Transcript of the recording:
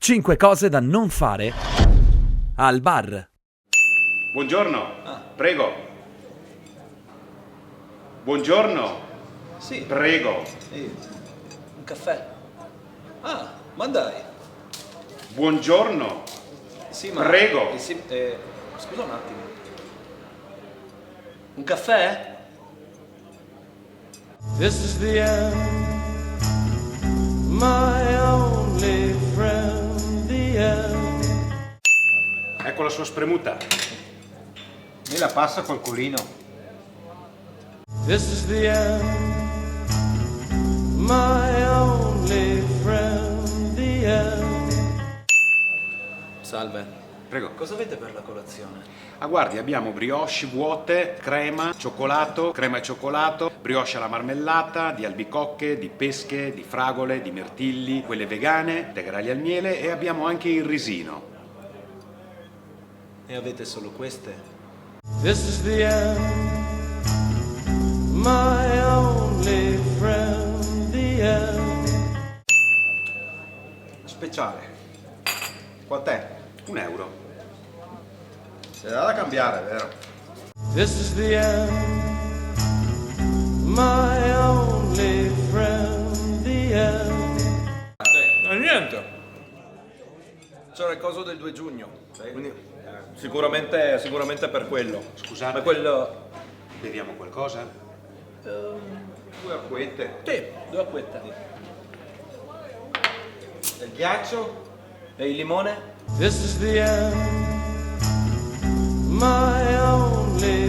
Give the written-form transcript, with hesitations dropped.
5 cose da non fare al bar. Buongiorno, prego. Buongiorno, Sì, prego. un caffè. Ah, ma dai. Buongiorno, Sì, ma... prego. scusa un attimo. Un caffè? This is the end, my only friend, the end. Ecco la sua spremuta. Me la passa col colino. This is the end, my only friend, the end. Salve. Prego. Cosa avete per la colazione? Ah, guardi, abbiamo brioche vuote, crema, cioccolato, crema e cioccolato, brioche alla marmellata, di albicocche, di pesche, di fragole, di mirtilli, quelle vegane, integrali al miele, e abbiamo anche il risino. E avete solo queste? This is the end, my only friend, the end. Speciale. Quant'è? €1. C'è da cambiare, vero? This is the end, my only friend, the end. Niente. C'era il coso del 2 giugno. Quindi, sicuramente per quello. Scusate. Ma quello... Beviamo qualcosa? 2 acquette. Sì, 2 acquette. E il ghiaccio? E il limone? This is the end, my only